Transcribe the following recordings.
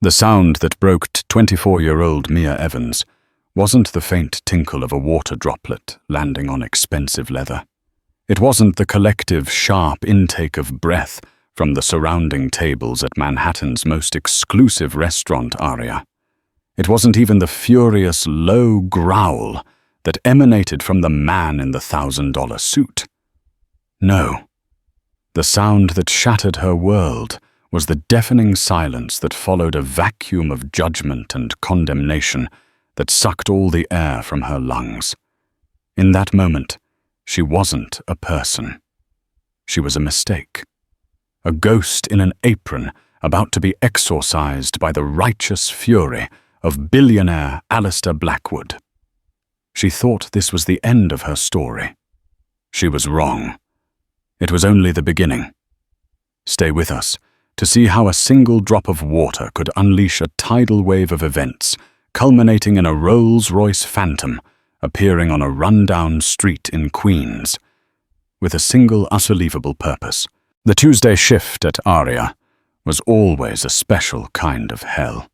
The sound that broke 24-year-old Mia Evans wasn't the faint tinkle of a water droplet landing on expensive leather. It wasn't the collective, sharp intake of breath from the surrounding tables at Manhattan's most exclusive restaurant area. It wasn't even the furious, low growl that emanated from the man in the $1,000 suit. No. The sound that shattered her world was the deafening silence that followed a vacuum of judgment and condemnation that sucked all the air from her lungs. In that moment, she wasn't a person. She was a mistake. A ghost in an apron about to be exorcised by the righteous fury of billionaire Alistair Blackwood. She thought this was the end of her story. She was wrong. It was only the beginning. Stay with us to see how a single drop of water could unleash a tidal wave of events, culminating in a Rolls-Royce Phantom appearing on a rundown street in Queens, with a single unbelievable purpose. The Tuesday shift at Aria was always a special kind of hell.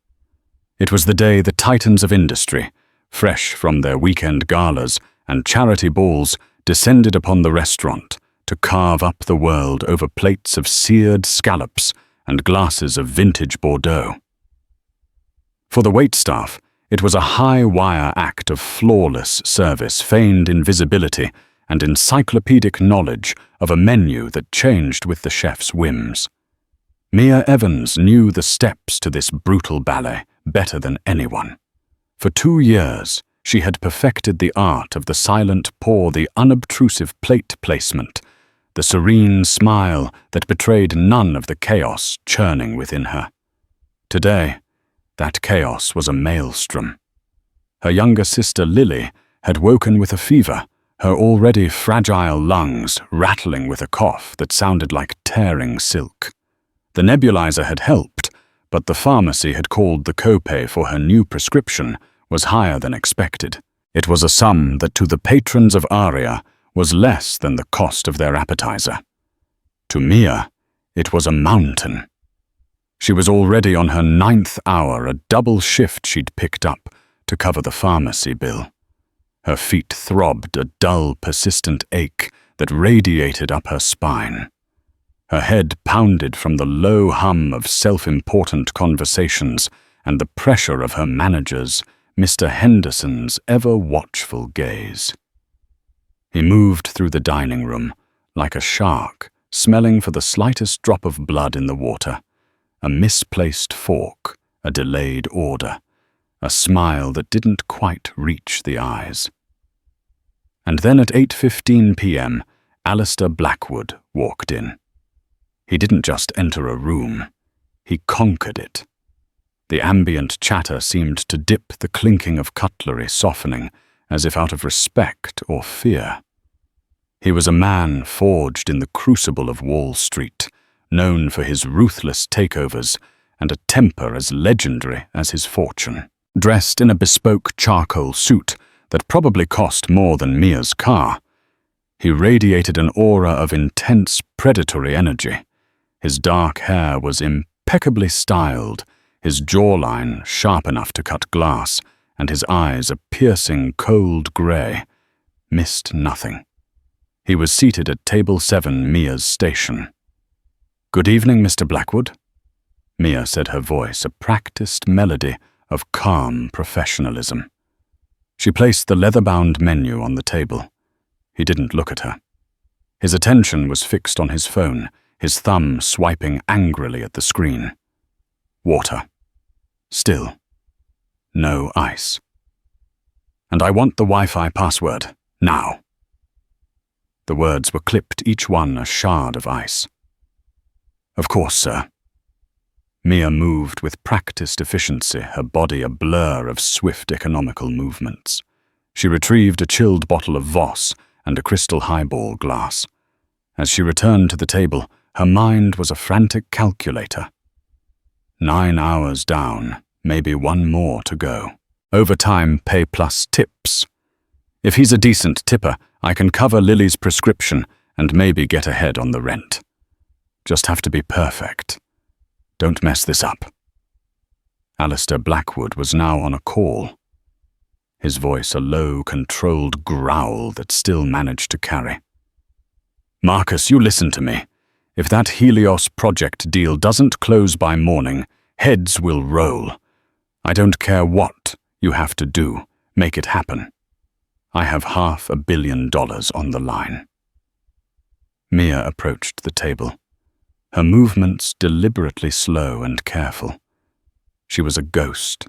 It was the day the titans of industry, fresh from their weekend galas and charity balls, descended upon the restaurant to carve up the world over plates of seared scallops and glasses of vintage Bordeaux. For the waitstaff, it was a high-wire act of flawless service, feigned invisibility, and encyclopedic knowledge of a menu that changed with the chef's whims. Mia Evans knew the steps to this brutal ballet better than anyone. For 2 years, she had perfected the art of the silent pour, the unobtrusive plate placement, the serene smile that betrayed none of the chaos churning within her. Today, that chaos was a maelstrom. Her younger sister Lily had woken with a fever, her already fragile lungs rattling with a cough that sounded like tearing silk. The nebulizer had helped, but the pharmacy had called the copay for her new prescription was higher than expected. It was a sum that to the patrons of Aria was less than the cost of their appetizer. To Mia, it was a mountain. She was already on her 9th hour, a double shift she'd picked up to cover the pharmacy bill. Her feet throbbed, a dull, persistent ache that radiated up her spine. Her head pounded from the low hum of self-important conversations and the pressure of her manager's, Mr. Henderson's, ever-watchful gaze. He moved through the dining room like a shark, smelling for the slightest drop of blood in the water, a misplaced fork, a delayed order, a smile that didn't quite reach the eyes. And then at 8:15 p.m., Alistair Blackwood walked in. He didn't just enter a room, he conquered it. The ambient chatter seemed to dip the clinking of cutlery, softening, as if out of respect or fear. He was a man forged in the crucible of Wall Street, known for his ruthless takeovers and a temper as legendary as his fortune. Dressed in a bespoke charcoal suit that probably cost more than Mia's car, he radiated an aura of intense predatory energy. His dark hair was impeccably styled, his jawline sharp enough to cut glass, and his eyes a piercing cold grey, missed nothing. He was seated at table 7, Mia's station. "Good evening, Mr. Blackwood," Mia said, her voice a practiced melody of calm professionalism. She placed the leather-bound menu on the table. He didn't look at her. His attention was fixed on his phone, his thumb swiping angrily at the screen. Water. Still. No ice. "And I want the Wi-Fi password. Now." The words were clipped, each one a shard of ice. "Of course, sir." Mia moved with practiced efficiency, her body a blur of swift economical movements. She retrieved a chilled bottle of Voss and a crystal highball glass. As she returned to the table, her mind was a frantic calculator. 9 hours down, maybe 1 more to go. Overtime pay plus tips. If he's a decent tipper, I can cover Lily's prescription and maybe get ahead on the rent. Just have to be perfect. Don't mess this up. Alistair Blackwood was now on a call, his voice a low, controlled growl that still managed to carry. "Marcus, you listen to me. If that Helios project deal doesn't close by morning, heads will roll. I don't care what you have to do. Make it happen. I have $500 million on the line." Mia approached the table, her movements deliberately slow and careful. She was a ghost,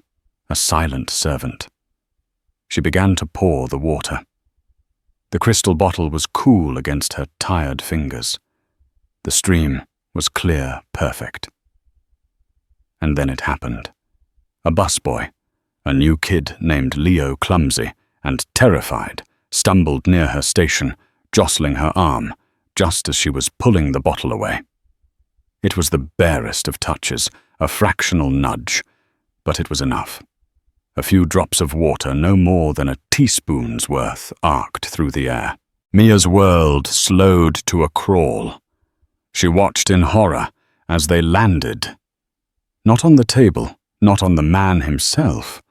a silent servant. She began to pour the water. The crystal bottle was cool against her tired fingers. The stream was clear, perfect. And then it happened. A busboy, a new kid named Leo Clumsy, and terrified, stumbled near her station, jostling her arm, just as she was pulling the bottle away. It was the barest of touches, a fractional nudge, but it was enough. A few drops of water, no more than a teaspoon's worth, arced through the air. Mia's world slowed to a crawl. She watched in horror as they landed. Not on the table, not on the man himself,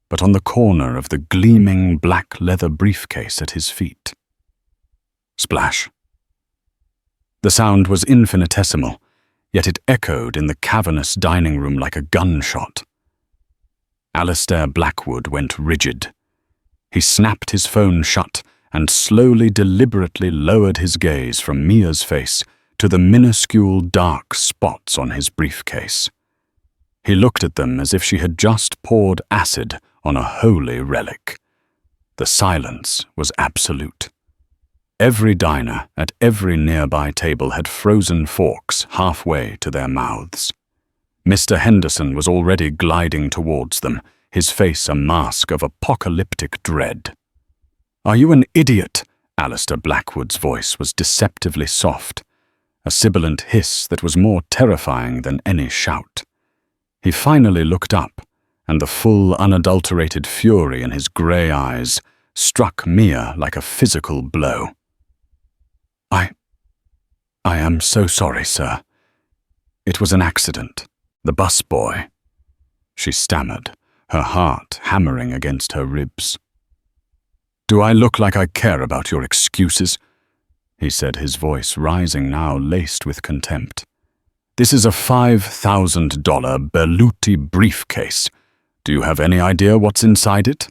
but on the corner of the gleaming black leather briefcase at his feet. Splash. The sound was infinitesimal, yet it echoed in the cavernous dining room like a gunshot. Alistair Blackwood went rigid. He snapped his phone shut and slowly, deliberately lowered his gaze from Mia's face to the minuscule dark spots on his briefcase. He looked at them as if she had just poured acid on a holy relic. The silence was absolute. Every diner at every nearby table had frozen forks halfway to their mouths. Mr. Henderson was already gliding towards them, his face a mask of apocalyptic dread. "Are you an idiot?" Alistair Blackwood's voice was deceptively soft, a sibilant hiss that was more terrifying than any shout. He finally looked up, and the full, unadulterated fury in his grey eyes struck Mia like a physical blow. I am so sorry, sir. It was an accident. The busboy," she stammered, her heart hammering against her ribs. "Do I look like I care about your excuses?" he said, his voice rising now, laced with contempt. "This is a $5,000 Berluti briefcase. Do you have any idea what's inside it?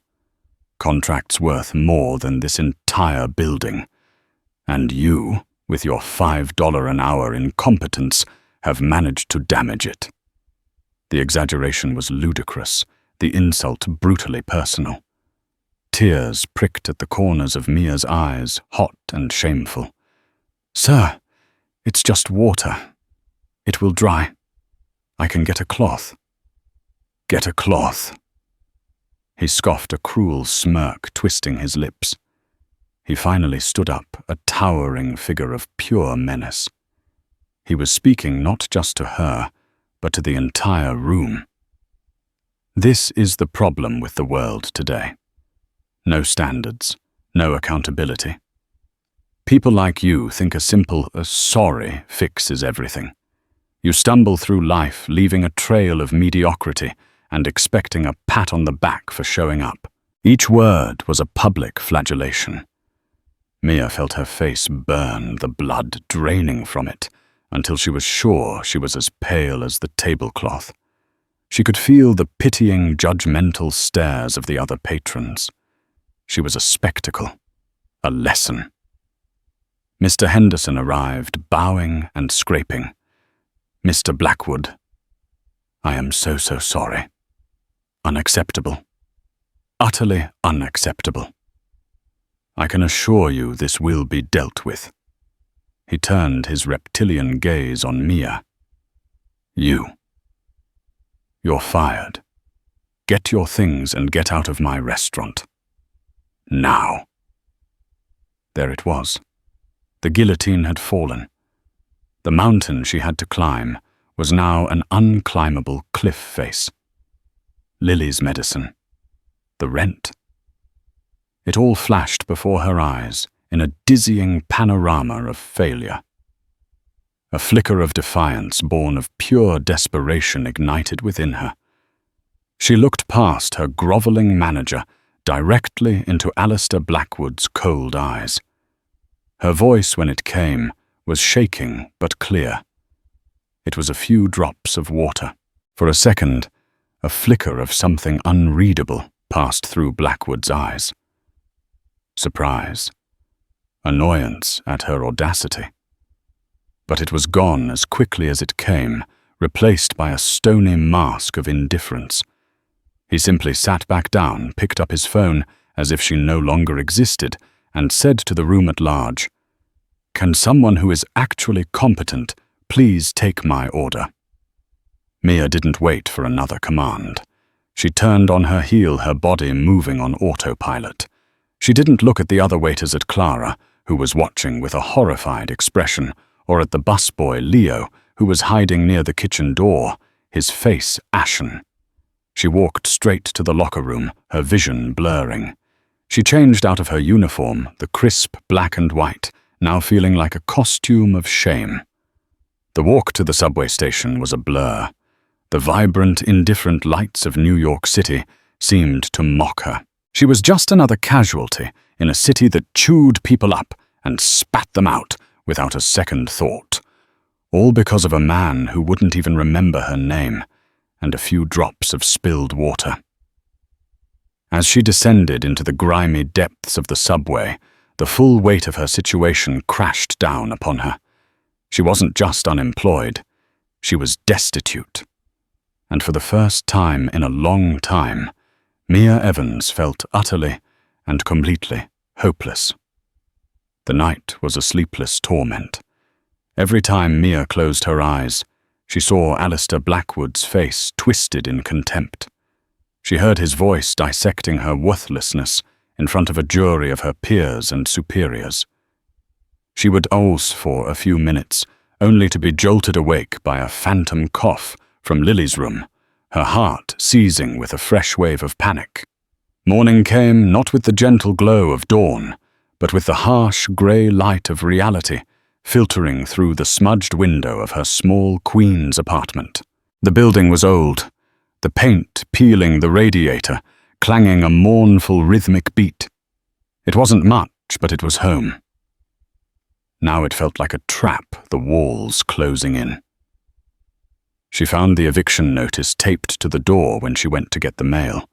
Contracts worth more than this entire building. And you, with your $5 an hour incompetence, have managed to damage it." The exaggeration was ludicrous, the insult brutally personal. Tears pricked at the corners of Mia's eyes, hot and shameful. "Sir, it's just water. It will dry. I can get a cloth." "Get a cloth?" He scoffed, a cruel smirk twisting his lips. He finally stood up, a towering figure of pure menace. He was speaking not just to her, but to the entire room. This is the problem with the world today. No standards, no accountability. People like you think a simple sorry fixes everything. You stumble through life, leaving a trail of mediocrity and expecting a pat on the back for showing up. Each word was a public flagellation. Mia felt her face burn, the blood draining from it, until she was sure she was as pale as the tablecloth. She could feel the pitying, judgmental stares of the other patrons. She was a spectacle, a lesson. Mr. Henderson arrived, bowing and scraping. "Mr. Blackwood, I am so sorry. Unacceptable. Utterly unacceptable. I can assure you this will be dealt with." He turned his reptilian gaze on Mia. "You're fired. Get your things and get out of my restaurant. Now." There it was. The guillotine had fallen. The mountain she had to climb was now an unclimbable cliff face. Lily's medicine. The rent. It all flashed before her eyes in a dizzying panorama of failure. A flicker of defiance born of pure desperation ignited within her. She looked past her groveling manager directly into Alistair Blackwood's cold eyes. Her voice, when it came, was shaking but clear. It was a few drops of water. For a second, a flicker of something unreadable passed through Blackwood's eyes. Surprise. Annoyance at her audacity. But it was gone as quickly as it came, replaced by a stony mask of indifference. He simply sat back down, picked up his phone as if she no longer existed, and said to the room at large, "Can someone who is actually competent please take my order?" Mia didn't wait for another command. She turned on her heel, her body moving on autopilot. She didn't look at the other waiters, at Clara, who was watching with a horrified expression, or at the busboy Leo, who was hiding near the kitchen door, his face ashen. She walked straight to the locker room, her vision blurring. She changed out of her uniform, the crisp black and white, now feeling like a costume of shame. The walk to the subway station was a blur. The vibrant, indifferent lights of New York City seemed to mock her. She was just another casualty in a city that chewed people up and spat them out without a second thought. All because of a man who wouldn't even remember her name, and a few drops of spilled water. As she descended into the grimy depths of the subway, the full weight of her situation crashed down upon her. She wasn't just unemployed, she was destitute. And for the first time in a long time, Mia Evans felt utterly and completely hopeless. The night was a sleepless torment. Every time Mia closed her eyes, she saw Alistair Blackwood's face twisted in contempt. She heard his voice dissecting her worthlessness in front of a jury of her peers and superiors. She would doze for a few minutes, only to be jolted awake by a phantom cough from Lily's room, her heart seizing with a fresh wave of panic. Morning came not with the gentle glow of dawn, but with the harsh grey light of reality filtering through the smudged window of her small Queen's apartment. The building was old, the paint peeling the radiator, clanging a mournful rhythmic beat. It wasn't much, but it was home. Now it felt like a trap, the walls closing in. She found the eviction notice taped to the door when she went to get the mail.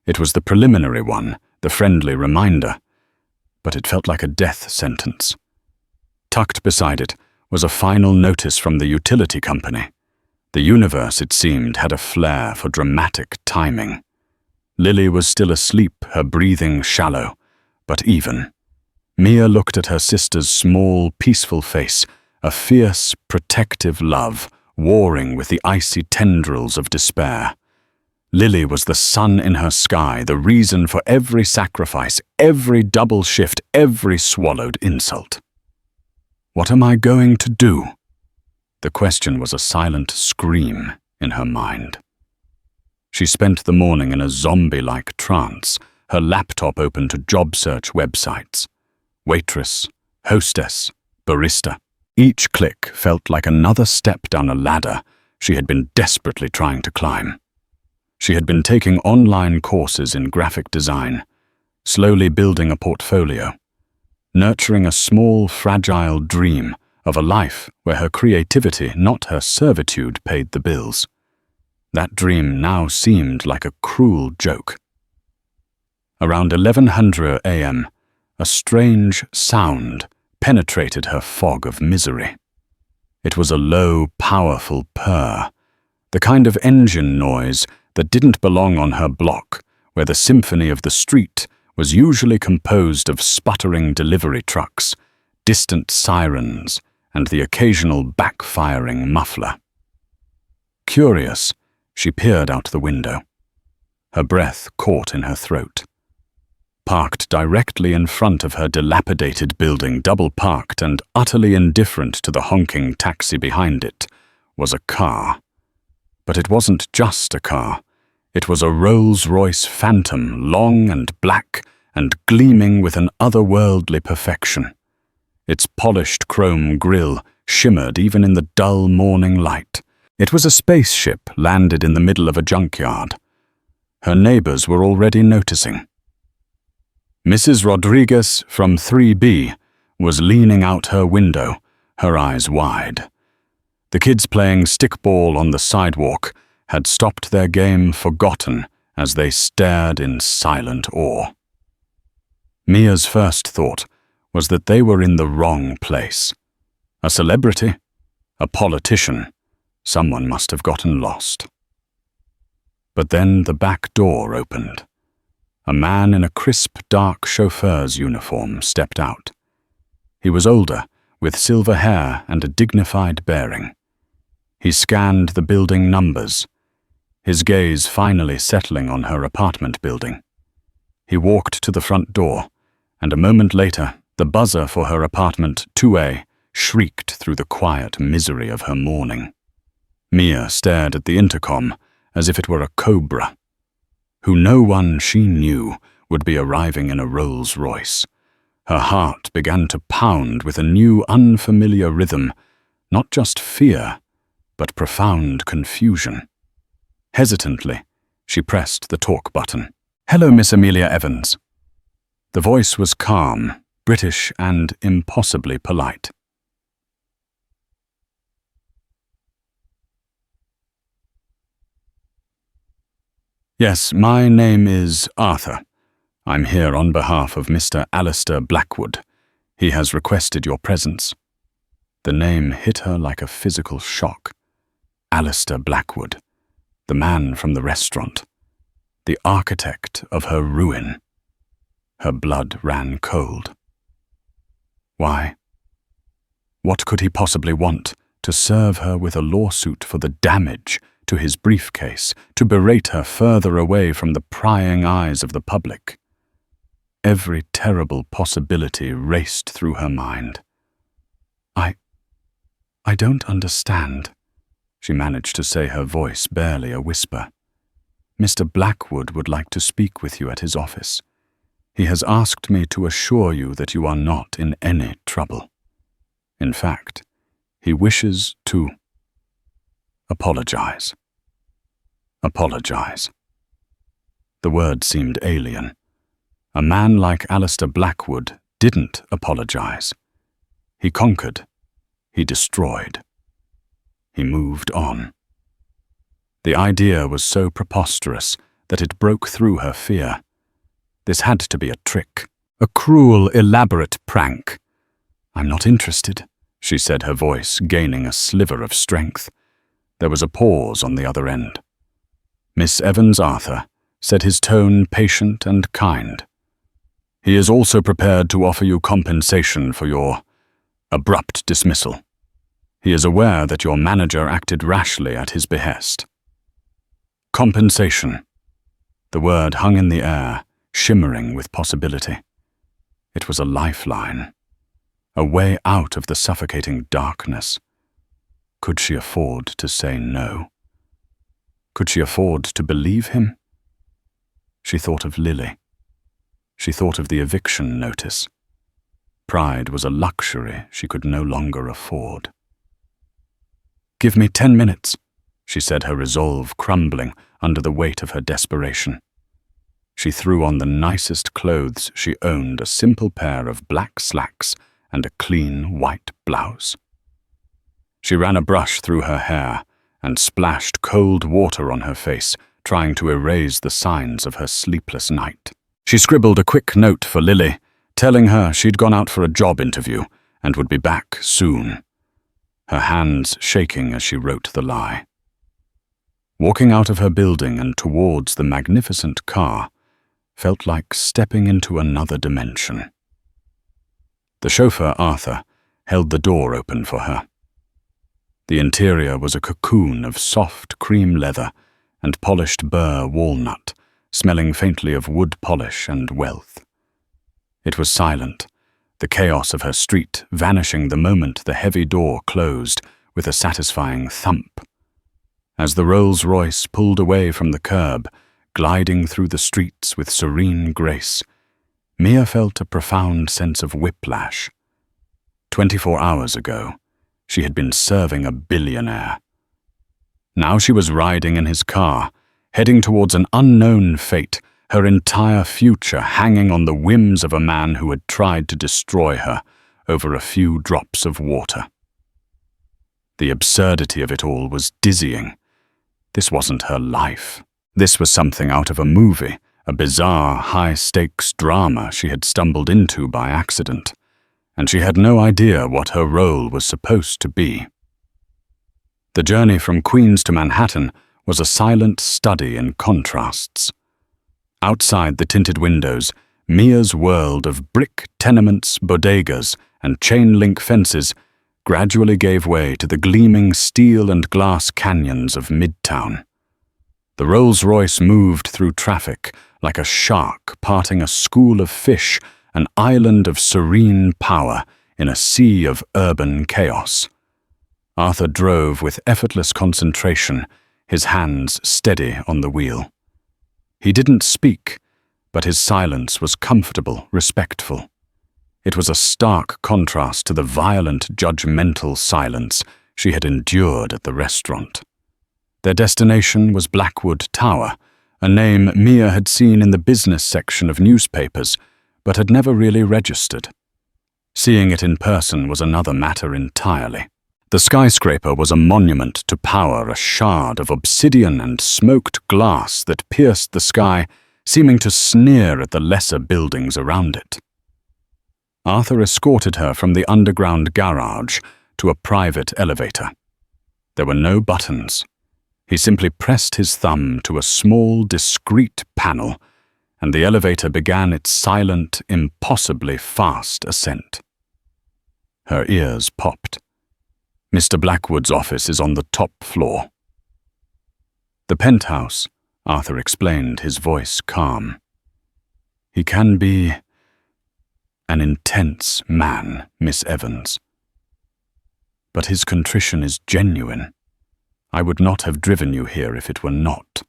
It was the preliminary one, the friendly reminder, but it felt like a death sentence. Tucked beside it was a final notice from the utility company. The universe, it seemed, had a flair for dramatic timing. Lily was still asleep, her breathing shallow, but even. Mia looked at her sister's small, peaceful face, a fierce, protective love, warring with the icy tendrils of despair. Lily was the sun in her sky, the reason for every sacrifice, every double shift, every swallowed insult. What am I going to do? The question was a silent scream in her mind. She spent the morning in a zombie-like trance, her laptop open to job search websites. Waitress, hostess, barista. Each click felt like another step down a ladder she had been desperately trying to climb. She had been taking online courses in graphic design, slowly building a portfolio, nurturing a small, fragile dream of a life where her creativity, not her servitude, paid the bills. That dream now seemed like a cruel joke. Around 1100 a.m., a strange sound penetrated her fog of misery. It was a low, powerful purr, the kind of engine noise that didn't belong on her block, where the symphony of the street was usually composed of sputtering delivery trucks, distant sirens, and the occasional backfiring muffler. Curious, she peered out the window. Her breath caught in her throat. Parked directly in front of her dilapidated building, double-parked and utterly indifferent to the honking taxi behind it, was a car. But it wasn't just a car. It was a Rolls-Royce Phantom, long and black and gleaming with an otherworldly perfection. Its polished chrome grille shimmered even in the dull morning light. It was a spaceship landed in the middle of a junkyard. Her neighbors were already noticing. Mrs. Rodriguez from 3B was leaning out her window, her eyes wide. The kids playing stickball on the sidewalk had stopped their game forgotten as they stared in silent awe. Mia's first thought was that they were in the wrong place. A celebrity, a politician, someone must have gotten lost. But then the back door opened. A man in a crisp, dark chauffeur's uniform stepped out. He was older, with silver hair and a dignified bearing. He scanned the building numbers, his gaze finally settling on her apartment building. He walked to the front door, and a moment later, the buzzer for her apartment 2A shrieked through the quiet misery of her morning. Mia stared at the intercom as if it were a cobra, who no one she knew would be arriving in a Rolls-Royce. Her heart began to pound with a new, unfamiliar rhythm, not just fear, but profound confusion. Hesitantly, she pressed the talk button. "Hello, Miss Amelia Evans." The voice was calm, British, and impossibly polite. "Yes, my name is Arthur. I'm here on behalf of Mr. Alistair Blackwood. He has requested your presence." The name hit her like a physical shock. Alistair Blackwood, the man from the restaurant, the architect of her ruin. Her blood ran cold. Why? What could he possibly want? To serve her with a lawsuit for the damage to his briefcase, to berate her further away from the prying eyes of the public. Every terrible possibility raced through her mind. I don't understand," she managed to say, her voice barely a whisper. "Mr. Blackwood would like to speak with you at his office. He has asked me to assure you that you are not in any trouble. In fact, he wishes to apologize." Apologize. The word seemed alien. A man like Alistair Blackwood didn't apologize. He conquered. He destroyed. He moved on. The idea was so preposterous that it broke through her fear. This had to be a trick, a cruel, elaborate prank. "I'm not interested," she said, her voice gaining a sliver of strength. There was a pause on the other end. Miss Evans Arthur said, his tone patient and kind. "He is also prepared to offer you compensation for your abrupt dismissal. He is aware that your manager acted rashly at his behest." Compensation. The word hung in the air, shimmering with possibility. It was a lifeline, a way out of the suffocating darkness. Could she afford to say no? Could she afford to believe him? She thought of Lily. She thought of the eviction notice. Pride was a luxury she could no longer afford. "Give me 10 minutes," she said, her resolve crumbling under the weight of her desperation. She threw on the nicest clothes she owned, a simple pair of black slacks and a clean white blouse. She ran a brush through her hair and splashed cold water on her face, trying to erase the signs of her sleepless night. She scribbled a quick note for Lily, telling her she'd gone out for a job interview and would be back soon, her hands shaking as she wrote the lie. Walking out of her building and towards the magnificent car felt like stepping into another dimension. The chauffeur, Arthur, held the door open for her. The interior was a cocoon of soft cream leather and polished burr walnut, smelling faintly of wood polish and wealth. It was silent, the chaos of her street vanishing the moment the heavy door closed with a satisfying thump. As the Rolls-Royce pulled away from the curb, gliding through the streets with serene grace, Mia felt a profound sense of whiplash. 24 hours ago, she had been serving a billionaire. Now she was riding in his car, heading towards an unknown fate, her entire future hanging on the whims of a man who had tried to destroy her over a few drops of water. The absurdity of it all was dizzying. This wasn't her life. This was something out of a movie, a bizarre, high-stakes drama she had stumbled into by accident, and she had no idea what her role was supposed to be. The journey from Queens to Manhattan was a silent study in contrasts. Outside the tinted windows, Mia's world of brick tenements, bodegas, and chain-link fences gradually gave way to the gleaming steel and glass canyons of Midtown. The Rolls-Royce moved through traffic like a shark parting a school of fish, an island of serene power in a sea of urban chaos. Arthur drove with effortless concentration, his hands steady on the wheel. He didn't speak, but his silence was comfortable, respectful. It was a stark contrast to the violent, judgmental silence she had endured at the restaurant. Their destination was Blackwood Tower, a name Mia had seen in the business section of newspapers, but had never really registered. Seeing it in person was another matter entirely. The skyscraper was a monument to power, a shard of obsidian and smoked glass that pierced the sky, seeming to sneer at the lesser buildings around it. Arthur escorted her from the underground garage to a private elevator. There were no buttons. He simply pressed his thumb to a small, discreet panel, and the elevator began its silent, impossibly fast ascent. Her ears popped. Mr. Blackwood's office is on the top floor. The penthouse, Arthur explained, his voice calm. He can be an intense man, Miss Evans. But his contrition is genuine. I would not have driven you here if it were not.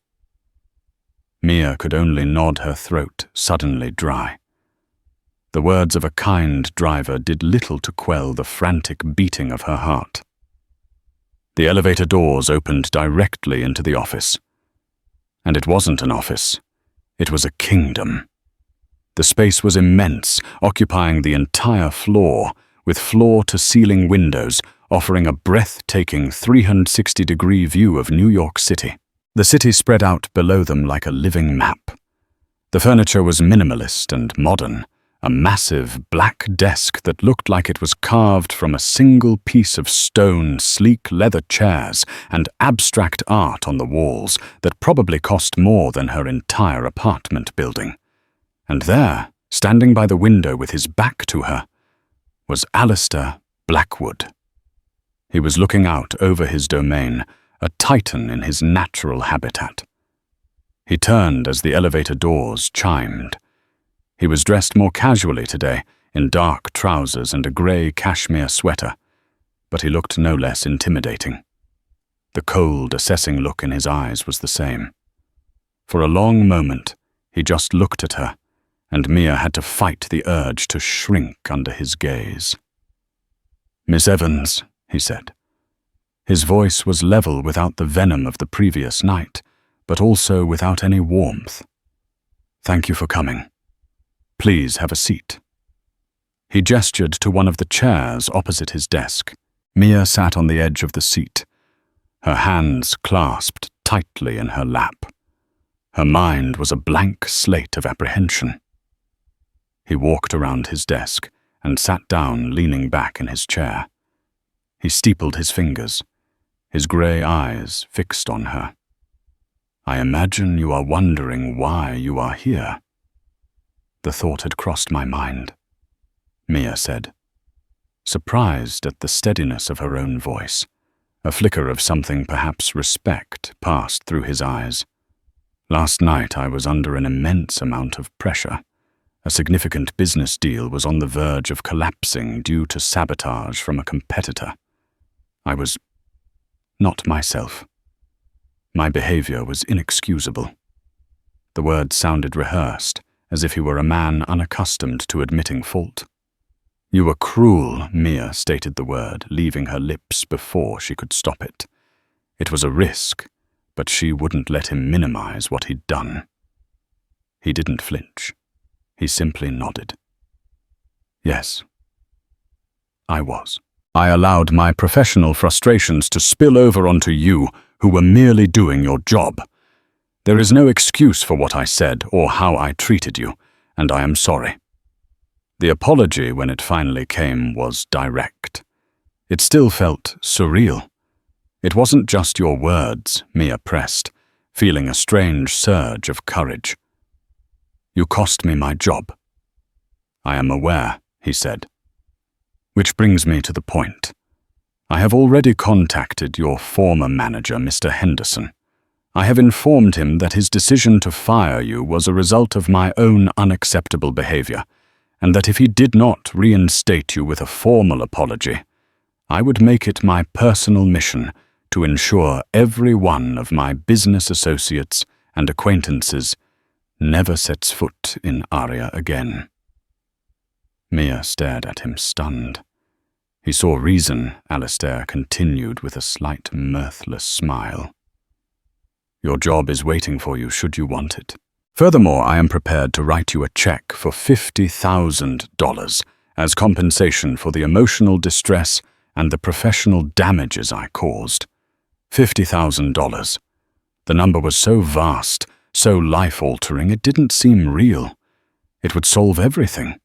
Mia could only nod, her throat suddenly dry. The words of a kind driver did little to quell the frantic beating of her heart. The elevator doors opened directly into the office. And it wasn't an office. It was a kingdom. The space was immense, occupying the entire floor, with floor-to-ceiling windows offering a breathtaking 360-degree view of New York City. The city spread out below them like a living map. The furniture was minimalist and modern, a massive black desk that looked like it was carved from a single piece of stone, sleek leather chairs, and abstract art on the walls that probably cost more than her entire apartment building. And there, standing by the window with his back to her, was Alistair Blackwood. He was looking out over his domain, a titan in his natural habitat. He turned as the elevator doors chimed. He was dressed more casually today, in dark trousers and a grey cashmere sweater, but he looked no less intimidating. The cold, assessing look in his eyes was the same. For a long moment, he just looked at her, and Mia had to fight the urge to shrink under his gaze. "Miss Evans," he said. His voice was level without the venom of the previous night, but also without any warmth. "Thank you for coming. Please have a seat." He gestured to one of the chairs opposite his desk. Mia sat on the edge of the seat, her hands clasped tightly in her lap. Her mind was a blank slate of apprehension. He walked around his desk and sat down, leaning back in his chair. He steepled his fingers, his grey eyes fixed on her. "I imagine you are wondering why you are here." "The thought had crossed my mind," Mia said, surprised at the steadiness of her own voice. A flicker of something, perhaps respect, passed through his eyes. "Last night I was under an immense amount of pressure. A significant business deal was on the verge of collapsing due to sabotage from a competitor. I was not myself. My behavior was inexcusable." The words sounded rehearsed, as if he were a man unaccustomed to admitting fault. "You were cruel," Mia stated the word, leaving her lips before she could stop it. "It was a risk, but she wouldn't let him minimize what he'd done. He didn't flinch. He simply nodded. Yes, I was. I allowed my professional frustrations to spill over onto you, who were merely doing your job. There is no excuse for what I said or how I treated you, and I am sorry. The apology, when it finally came, was direct. It still felt surreal. It wasn't just your words, Mia pressed, feeling a strange surge of courage. You cost me my job. I am aware, he said. Which brings me to the point. I have already contacted your former manager, Mr. Henderson. I have informed him that his decision to fire you was a result of my own unacceptable behavior, and that if he did not reinstate you with a formal apology, I would make it my personal mission to ensure every one of my business associates and acquaintances never sets foot in Aria again. Mia stared at him, stunned. He saw reason, Alistair continued with a slight mirthless smile. Your job is waiting for you should you want it. Furthermore, I am prepared to write you a check for $50,000 as compensation for the emotional distress and the professional damages I caused. $50,000. The number was so vast, so life-altering, it didn't seem real. It would solve everything.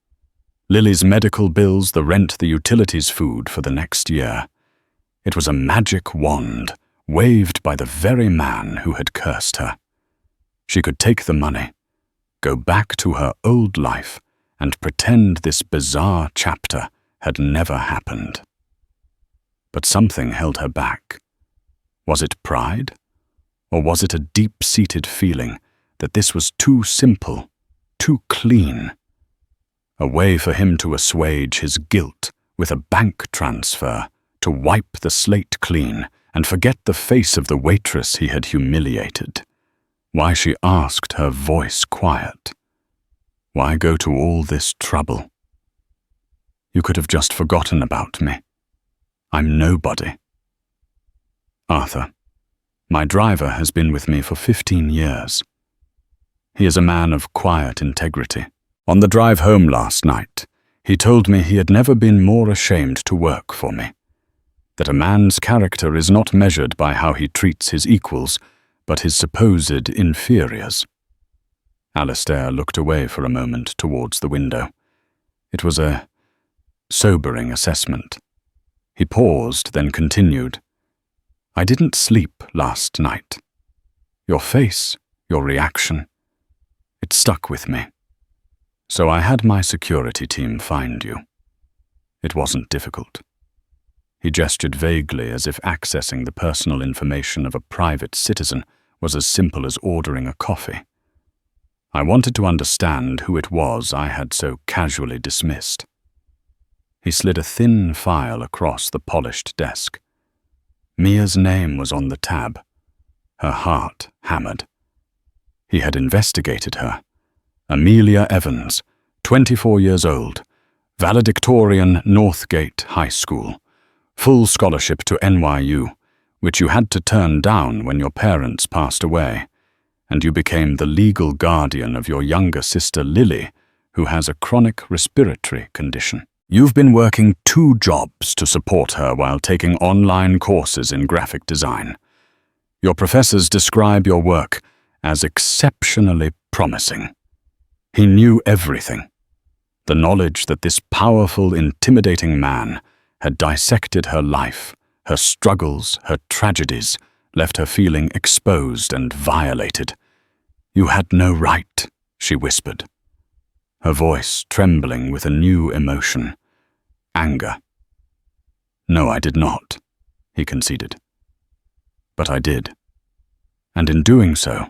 Lily's medical bills, the rent, the utilities, food for the next year. It was a magic wand, waved by the very man who had cursed her. She could take the money, go back to her old life, and pretend this bizarre chapter had never happened. But something held her back. Was it pride? Or was it a deep-seated feeling that this was too simple, too clean? A way for him to assuage his guilt with a bank transfer, to wipe the slate clean and forget the face of the waitress he had humiliated. Why she asked, her voice quiet. Why go to all this trouble? You could have just forgotten about me. I'm nobody. Arthur, my driver has been with me for 15 years. He is a man of quiet integrity. On the drive home last night, he told me he had never been more ashamed to work for me. That a man's character is not measured by how he treats his equals, but his supposed inferiors. Alistair looked away for a moment towards the window. It was a sobering assessment. He paused, then continued. I didn't sleep last night. Your face, your reaction, it stuck with me. So I had my security team find you. It wasn't difficult. He gestured vaguely as if accessing the personal information of a private citizen was as simple as ordering a coffee. I wanted to understand who it was I had so casually dismissed. He slid a thin file across the polished desk. Mia's name was on the tab. Her heart hammered. He had investigated her. Amelia Evans, 24 years old, valedictorian, Northgate High School, full scholarship to NYU, which you had to turn down when your parents passed away, and you became the legal guardian of your younger sister Lily, who has a chronic respiratory condition. You've been working 2 jobs to support her while taking online courses in graphic design. Your professors describe your work as exceptionally promising. He knew everything. The knowledge that this powerful, intimidating man had dissected her life, her struggles, her tragedies, left her feeling exposed and violated. You had no right, she whispered, her voice trembling with a new emotion, anger. No, I did not, he conceded. But I did. And in doing so,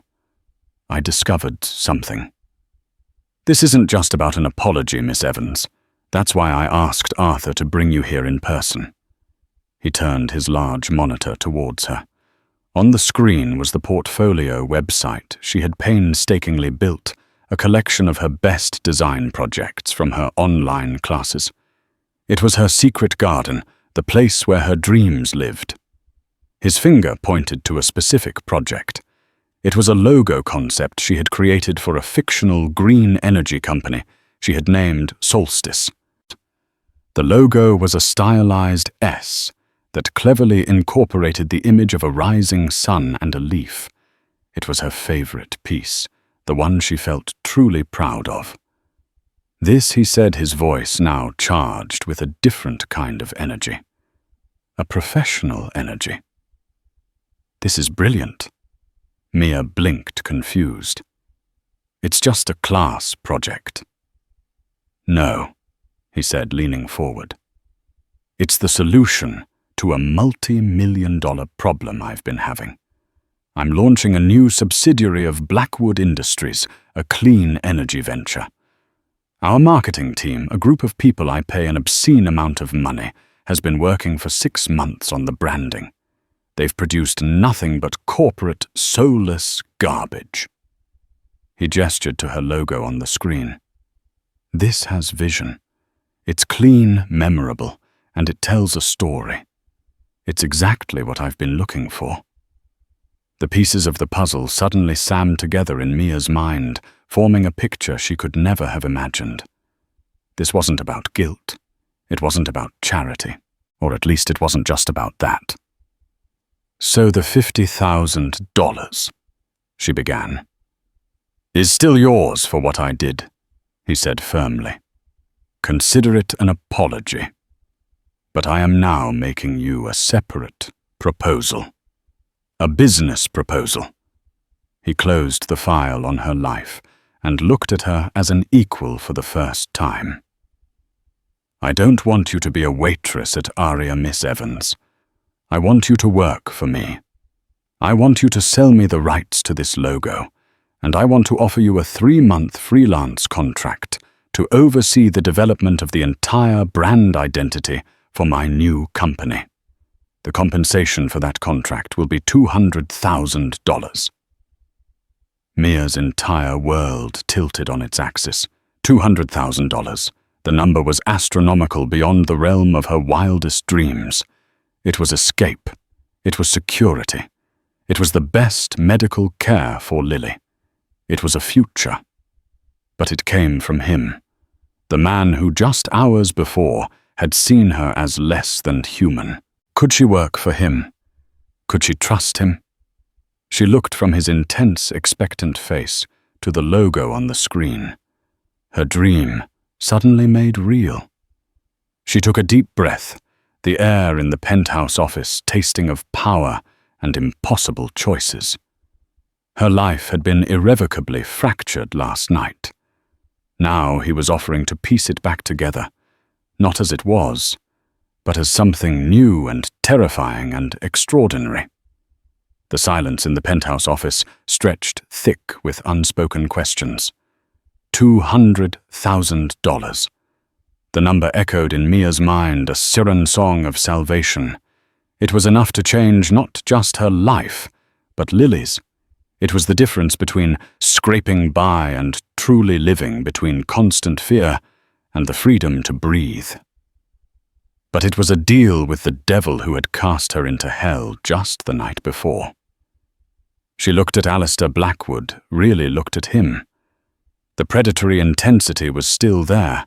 I discovered something. This isn't just about an apology, Miss Evans. That's why I asked Arthur to bring you here in person. He turned his large monitor towards her. On the screen was the portfolio website she had painstakingly built, a collection of her best design projects from her online classes. It was her secret garden, the place where her dreams lived. His finger pointed to a specific project. It was a logo concept she had created for a fictional green energy company she had named Solstice. The logo was a stylized S that cleverly incorporated the image of a rising sun and a leaf. It was her favorite piece, the one she felt truly proud of. This, he said, his voice now charged with a different kind of energy. A professional energy. This is brilliant. Mia blinked, confused. It's just a class project. No, he said, leaning forward. It's the solution to a multi-million-dollar problem I've been having. I'm launching a new subsidiary of Blackwood Industries, a clean energy venture. Our marketing team, a group of people I pay an obscene amount of money, has been working for 6 months on the branding. They've produced nothing but corporate, soulless garbage. He gestured to her logo on the screen. This has vision. It's clean, memorable, and it tells a story. It's exactly what I've been looking for. The pieces of the puzzle suddenly sammed together in Mia's mind, forming a picture she could never have imagined. This wasn't about guilt. It wasn't about charity. Or at least it wasn't just about that. So the $50,000, she began, is still yours for what I did, he said firmly. Consider it an apology. But I am now making you a separate proposal. A business proposal. He closed the file on her life and looked at her as an equal for the first time. I don't want you to be a waitress at Aria Miss Evans. I want you to work for me. I want you to sell me the rights to this logo, and I want to offer you a 3-month freelance contract to oversee the development of the entire brand identity for my new company. The compensation for that contract will be $200,000. Mia's entire world tilted on its axis. $200,000. The number was astronomical beyond the realm of her wildest dreams. It was escape. It was security. It was the best medical care for Lily. It was a future. But it came from him, the man who just hours before had seen her as less than human. Could she work for him? Could she trust him? She looked from his intense, expectant face to the logo on the screen. Her dream suddenly made real. She took a deep breath, the air in the penthouse office tasting of power and impossible choices. Her life had been irrevocably fractured last night. Now he was offering to piece it back together, not as it was, but as something new and terrifying and extraordinary. The silence in the penthouse office stretched thick with unspoken questions. $200,000. The number echoed in Mia's mind, a siren song of salvation. It was enough to change not just her life, but Lily's. It was the difference between scraping by and truly living, between constant fear and the freedom to breathe. But it was a deal with the devil who had cast her into hell just the night before. She looked at Alistair Blackwood, really looked at him. The predatory intensity was still there,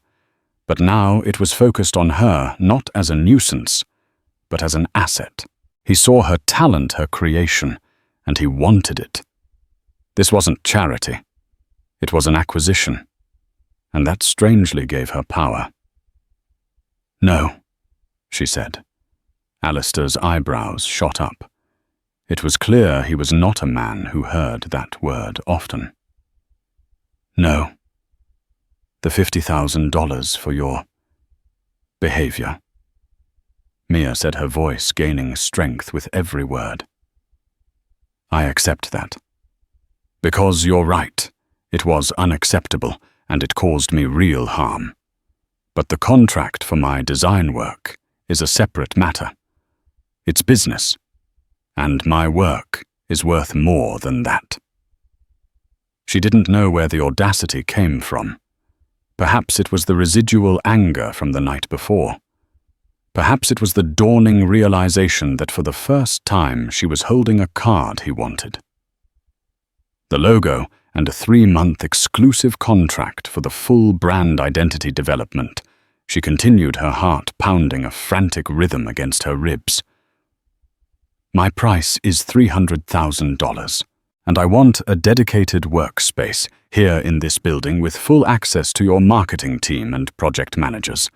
but now it was focused on her not as a nuisance, but as an asset. He saw her talent, her creation, and he wanted it. This wasn't charity. It was an acquisition, and that strangely gave her power. No, she said. Alistair's eyebrows shot up. It was clear he was not a man who heard that word often. No. The $50,000 for your behavior. Mia said, her voice gaining strength with every word. I accept that. Because you're right, it was unacceptable and it caused me real harm. But the contract for my design work is a separate matter. It's business, and my work is worth more than that. She didn't know where the audacity came from. Perhaps it was the residual anger from the night before. Perhaps it was the dawning realization that for the first time she was holding a card he wanted. The logo and a 3-month exclusive contract for the full brand identity development. She continued, her heart pounding a frantic rhythm against her ribs. My price is $300,000, and I want a dedicated workspace here in this building with full access to your marketing team and project managers.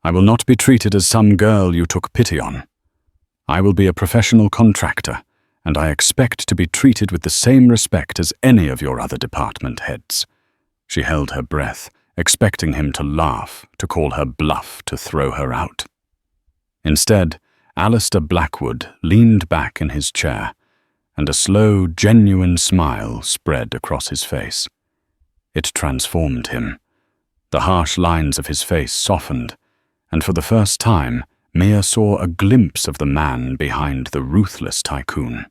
I will not be treated as some girl you took pity on. I will be a professional contractor, and I expect to be treated with the same respect as any of your other department heads. She held her breath, expecting him to laugh, to call her bluff, to throw her out. Instead, Alistair Blackwood leaned back in his chair, and a slow, genuine smile spread across his face. It transformed him. The harsh lines of his face softened, and for the first time, Mia saw a glimpse of the man behind the ruthless tycoon.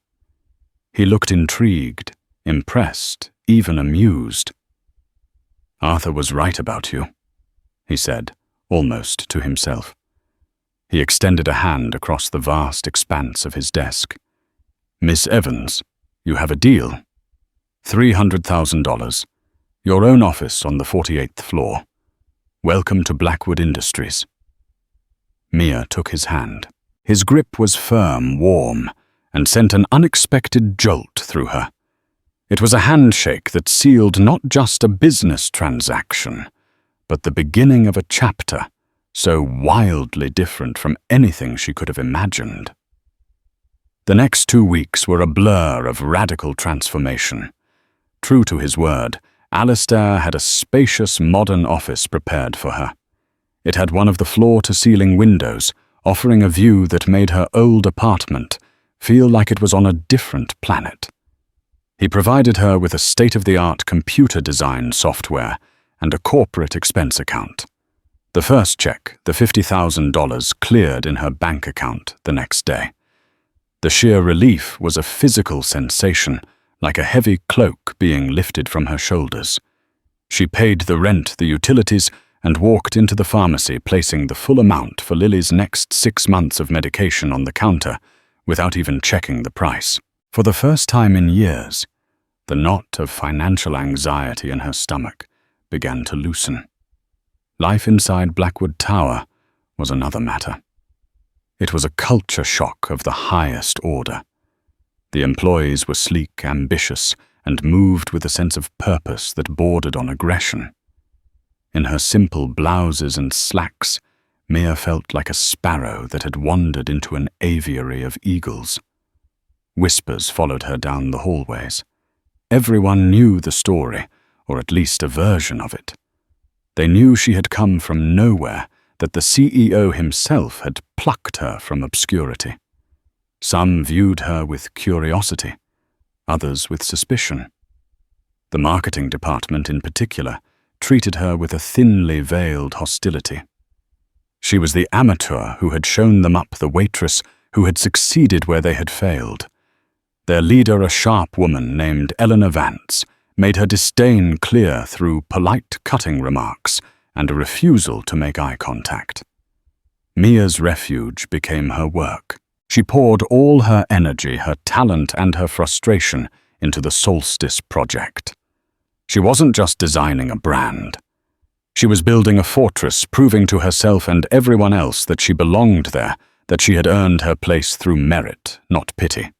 He looked intrigued, impressed, even amused. Arthur was right about you, he said, almost to himself. He extended a hand across the vast expanse of his desk. Miss Evans, you have a deal. $300,000. Your own office on the 48th floor. Welcome to Blackwood Industries. Mia took his hand. His grip was firm, warm, and sent an unexpected jolt through her. It was a handshake that sealed not just a business transaction, but the beginning of a chapter so wildly different from anything she could have imagined. The next 2 weeks were a blur of radical transformation. True to his word, Alistair had a spacious modern office prepared for her. It had one of the floor-to-ceiling windows, offering a view that made her old apartment feel like it was on a different planet. He provided her with a state-of-the-art computer design software and a corporate expense account. The first check, the $50,000, cleared in her bank account the next day. The sheer relief was a physical sensation, like a heavy cloak being lifted from her shoulders. She paid the rent, the utilities, and walked into the pharmacy, placing the full amount for Lily's next 6 months of medication on the counter, without even checking the price. For the first time in years, the knot of financial anxiety in her stomach began to loosen. Life inside Blackwood Tower was another matter. It was a culture shock of the highest order. The employees were sleek, ambitious, and moved with a sense of purpose that bordered on aggression. In her simple blouses and slacks, Mia felt like a sparrow that had wandered into an aviary of eagles. Whispers followed her down the hallways. Everyone knew the story, or at least a version of it. They knew she had come from nowhere, that the CEO himself had plucked her from obscurity. Some viewed her with curiosity, others with suspicion. The marketing department, in particular, treated her with a thinly veiled hostility. She was the amateur who had shown them up, the waitress who had succeeded where they had failed. Their leader, a sharp woman named Eleanor Vance, made her disdain clear through polite cutting remarks and a refusal to make eye contact. Mia's refuge became her work. She poured all her energy, her talent, and her frustration into the Solstice project. She wasn't just designing a brand. She was building a fortress, proving to herself and everyone else that she belonged there, that she had earned her place through merit, not pity.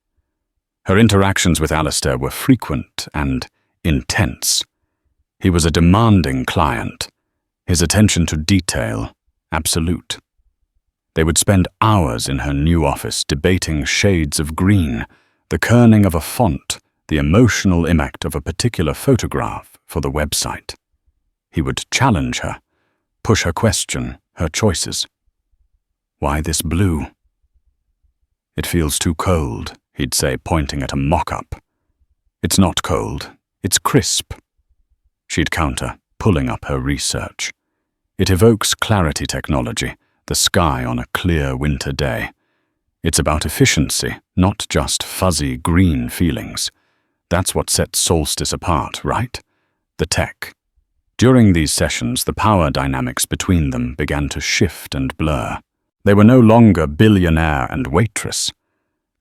Her interactions with Alistair were frequent and intense. He was a demanding client, his attention to detail absolute. They would spend hours in her new office debating shades of green, the kerning of a font, the emotional impact of a particular photograph for the website. He would challenge her, push her question, her choices. Why this blue? It feels too cold, he'd say, pointing at a mock-up. It's not cold, it's crisp. She'd counter, pulling up her research. It evokes clarity technology, the sky on a clear winter day. It's about efficiency, not just fuzzy green feelings. That's what sets Solstice apart, right? The tech. During these sessions, the power dynamics between them began to shift and blur. They were no longer Billionaire and Waitress.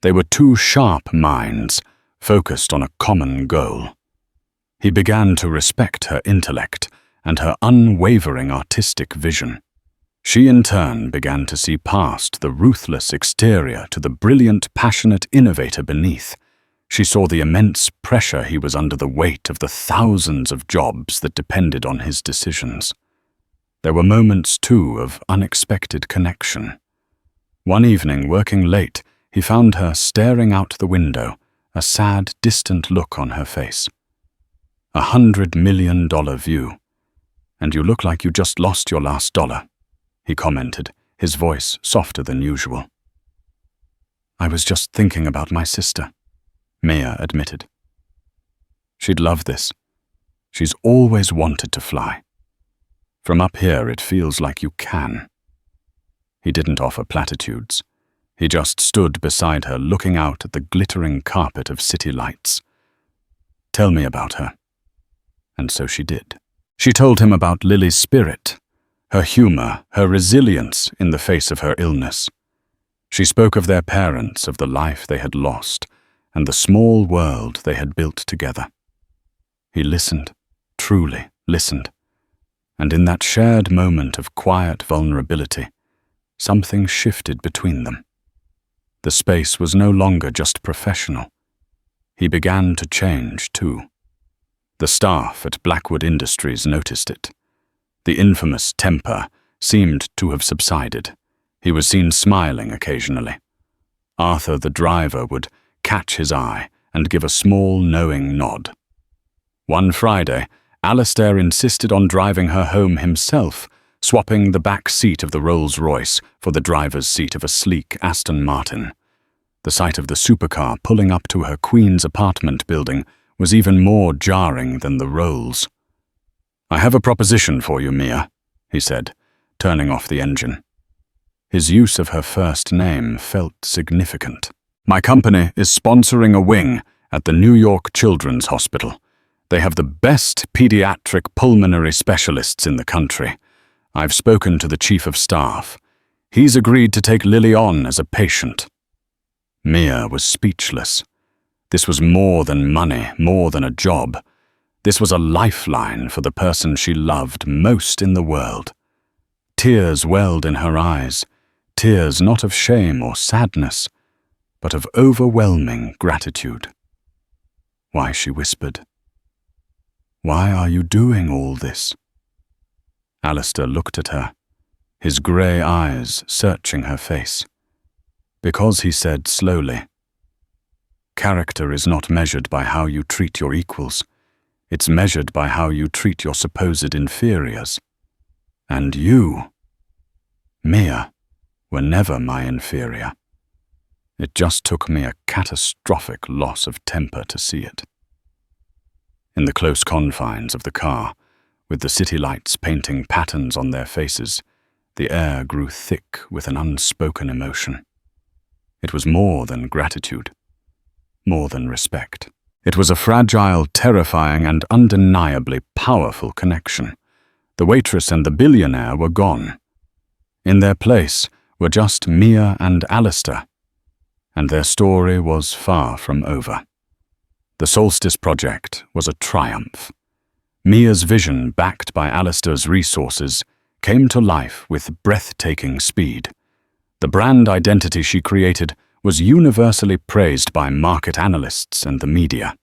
They were two sharp minds, focused on a common goal. He began to respect her intellect and her unwavering artistic vision. She in turn began to see past the ruthless exterior to the brilliant, passionate innovator beneath. She saw the immense pressure he was under, the weight of the thousands of jobs that depended on his decisions. There were moments, too, of unexpected connection. One evening, working late, he found her staring out the window, a sad, distant look on her face. $100 million view. "And you look like you just lost your last dollar," he commented, his voice softer than usual. "I was just thinking about my sister," Mia admitted. "She'd love this. She's always wanted to fly. From up here, it feels like you can." He didn't offer platitudes. He just stood beside her, looking out at the glittering carpet of city lights. "Tell me about her." And so she did. She told him about Lily's spirit, her humor, her resilience in the face of her illness. She spoke of their parents, of the life they had lost, and the small world they had built together. He listened, truly listened, and in that shared moment of quiet vulnerability, something shifted between them. The space was no longer just professional. He began to change, too. The staff at Blackwood Industries noticed it. The infamous temper seemed to have subsided. He was seen smiling occasionally. Arthur, the driver, would catch his eye and give a small, knowing nod. One Friday, Alistair insisted on driving her home himself, swapping the back seat of the Rolls-Royce for the driver's seat of a sleek Aston Martin. The sight of the supercar pulling up to her Queen's apartment building was even more jarring than the Rolls. "I have a proposition for you, Mia," he said, turning off the engine. His use of her first name felt significant. "My company is sponsoring a wing at the New York Children's Hospital. They have the best pediatric pulmonary specialists in the country. I've spoken to the Chief of Staff. He's agreed to take Lily on as a patient." Mia was speechless. This was more than money, more than a job. This was a lifeline for the person she loved most in the world. Tears welled in her eyes, tears not of shame or sadness, but of overwhelming gratitude. "Why," she whispered, "why are you doing all this?" Alistair looked at her, his grey eyes searching her face. "Because," he said slowly, "character is not measured by how you treat your equals. It's measured by how you treat your supposed inferiors. And you, Mia, were never my inferior. It just took me a catastrophic loss of temper to see it." In the close confines of the car, with the city lights painting patterns on their faces, the air grew thick with an unspoken emotion. It was more than gratitude, more than respect. It was a fragile, terrifying, and undeniably powerful connection. The Waitress and the Billionaire were gone. In their place were just Mia and Alistair, and their story was far from over. The Solstice Project was a triumph. Mia's vision, backed by Alistair's resources, came to life with breathtaking speed. The brand identity she created was universally praised by market analysts and the media.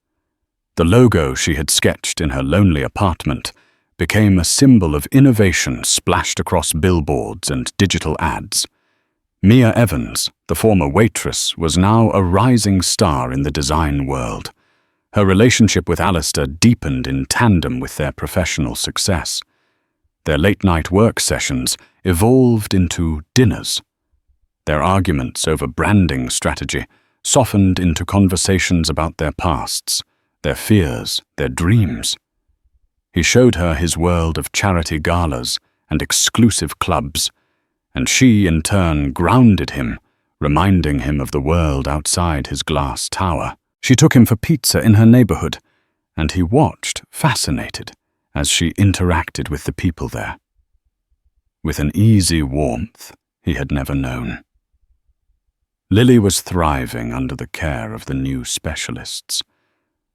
The logo she had sketched in her lonely apartment became a symbol of innovation splashed across billboards and digital ads. Mia Evans, the former Waitress, was now a rising star in the design world. Her relationship with Alistair deepened in tandem with their professional success. Their late-night work sessions evolved into dinners. Their arguments over branding strategy softened into conversations about their pasts, their fears, their dreams. He showed her his world of charity galas and exclusive clubs, and she, in turn, grounded him, reminding him of the world outside his glass tower. She took him for pizza in her neighborhood, and he watched, fascinated, as she interacted with the people there. With an easy warmth, he had never known. Lily was thriving under the care of the new specialists.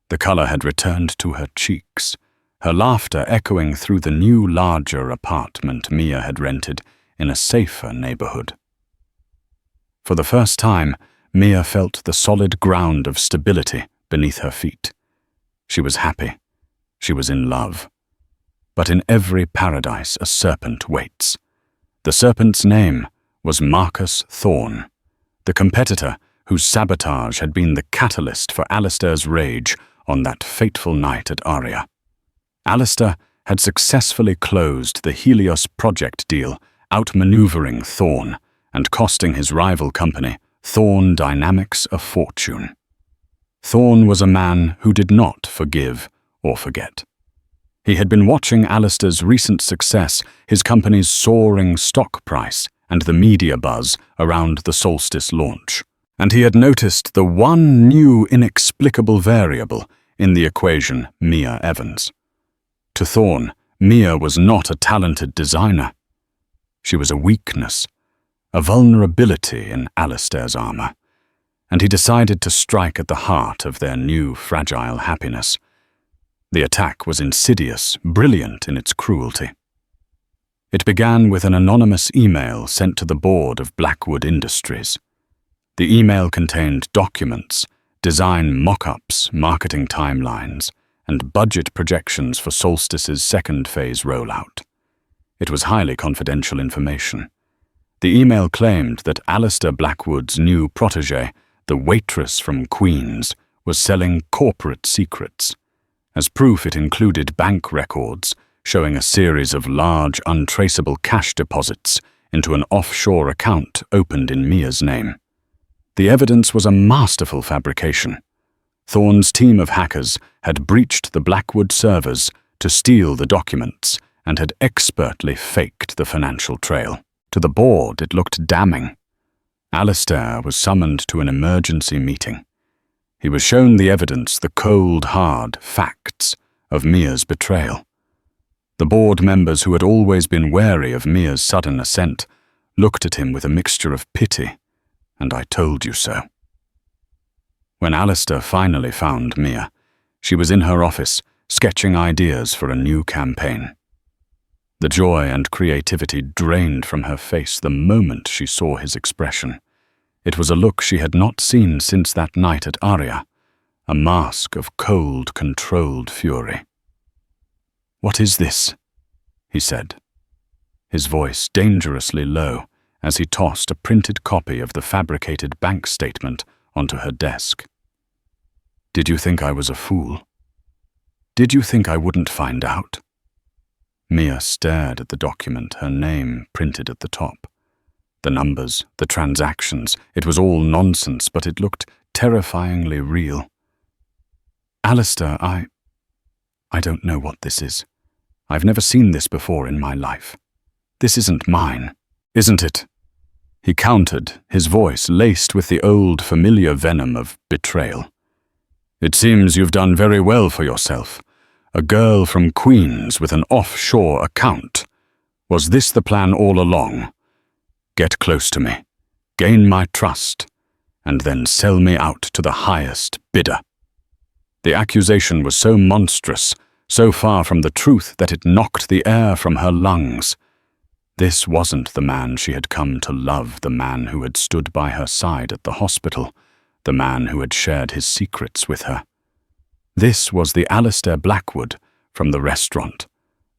The color had returned to her cheeks, her laughter echoing through the new, larger apartment Mia had rented in a safer neighborhood. For the first time, Mia felt the solid ground of stability beneath her feet. She was happy. She was in love. But in every paradise a serpent waits. The serpent's name was Marcus Thorne, the competitor whose sabotage had been the catalyst for Alistair's rage on that fateful night at Aria. Alistair had successfully closed the Helios project deal, outmaneuvering Thorne and costing his rival company, Thorne Dynamics, a fortune. Thorne was a man who did not forgive or forget. He had been watching Alistair's recent success, his company's soaring stock price, and the media buzz around the Solstice launch, and he had noticed the one new inexplicable variable in the equation, Mia Evans. To Thorne, Mia was not a talented designer. She was a weakness, a vulnerability in Alistair's armor, and he decided to strike at the heart of their new fragile happiness. The attack was insidious, brilliant in its cruelty. It began with an anonymous email sent to the board of Blackwood Industries. The email contained documents, design mock-ups, marketing timelines, and budget projections for Solstice's second phase rollout. It was highly confidential information. The email claimed that Alistair Blackwood's new protégé, the Waitress from Queens, was selling corporate secrets. As proof, it included bank records showing a series of large, untraceable cash deposits into an offshore account opened in Mia's name. The evidence was a masterful fabrication. Thorne's team of hackers had breached the Blackwood servers to steal the documents and had expertly faked the financial trail. To the board, it looked damning. Alistair was summoned to an emergency meeting. He was shown the evidence, the cold, hard facts of Mia's betrayal. The board members, who had always been wary of Mia's sudden ascent, looked at him with a mixture of pity and "I told you so." When Alistair finally found Mia, she was in her office, sketching ideas for a new campaign. The joy and creativity drained from her face the moment she saw his expression. It was a look she had not seen since that night at Aria, a mask of cold, controlled fury. "What is this?" he said, his voice dangerously low as he tossed a printed copy of the fabricated bank statement onto her desk. "Did you think I was a fool? Did you think I wouldn't find out?" Mia stared at the document, her name printed at the top. The numbers, the transactions, it was all nonsense, but it looked terrifyingly real. "Alistair, I don't know what this is. I've never seen this before in my life. This isn't mine, isn't it?" He countered, his voice laced with the old familiar venom of betrayal. "It seems you've done very well for yourself. A girl from Queens with an offshore account. Was this the plan all along? Get close to me, gain my trust, and then sell me out to the highest bidder." The accusation was so monstrous, so far from the truth that it knocked the air from her lungs. This wasn't the man she had come to love, the man who had stood by her side at the hospital, the man who had shared his secrets with her. This was the Alistair Blackwood from the restaurant,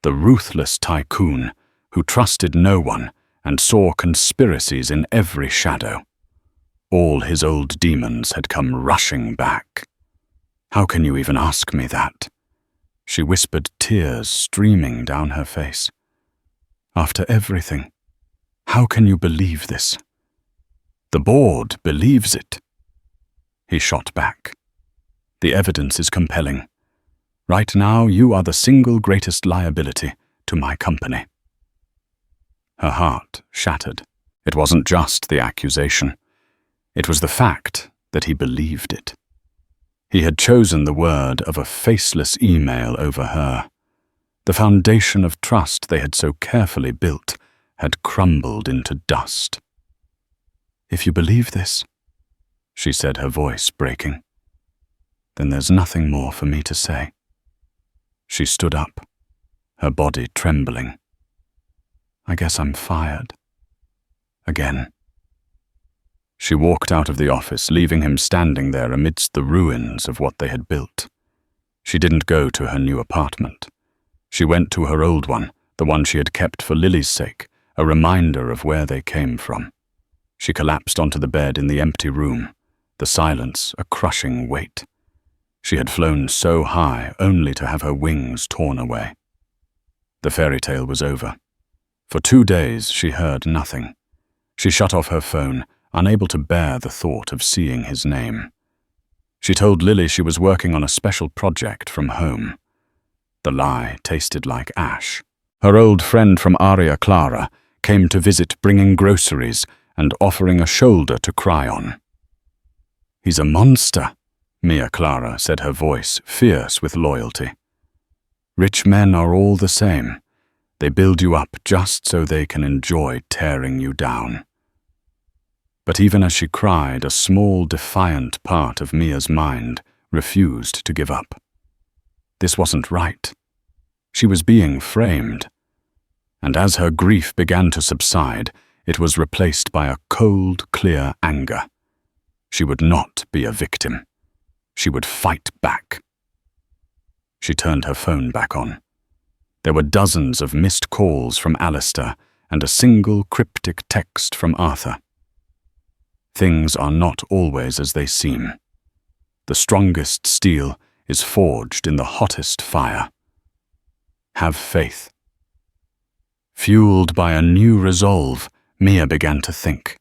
the ruthless tycoon who trusted no one and saw conspiracies in every shadow. All his old demons had come rushing back. "How can you even ask me that?" She whispered, tears streaming down her face. "After everything, how can you believe this?" "The board believes it." He shot back. "The evidence is compelling. Right now, you are the single greatest liability to my company." Her heart shattered. It wasn't just the accusation. It was the fact that he believed it. He had chosen the word of a faceless email over her. The foundation of trust they had so carefully built had crumbled into dust. "If you believe this," she said, her voice breaking, "then there's nothing more for me to say." She stood up, her body trembling. "I guess I'm fired. Again." She walked out of the office, leaving him standing there amidst the ruins of what they had built. She didn't go to her new apartment. She went to her old one, the one she had kept for Lily's sake, a reminder of where they came from. She collapsed onto the bed in the empty room, the silence a crushing weight. She had flown so high only to have her wings torn away. The fairy tale was over. For 2 days she heard nothing. She shut off her phone, unable to bear the thought of seeing his name. She told Lily she was working on a special project from home. The lie tasted like ash. Her old friend from Aria Clara came to visit, bringing groceries and offering a shoulder to cry on. "He's a monster," Mia Clara said, her voice fierce with loyalty. "Rich men are all the same. They build you up just so they can enjoy tearing you down." But even as she cried, a small, defiant part of Mia's mind refused to give up. This wasn't right. She was being framed. And as her grief began to subside, it was replaced by a cold, clear anger. She would not be a victim. She would fight back. She turned her phone back on. There were dozens of missed calls from Alistair and a single cryptic text from Arthur. Things are not always as they seem. The strongest steel is forged in the hottest fire. Have faith. Fueled by a new resolve, Mia began to think.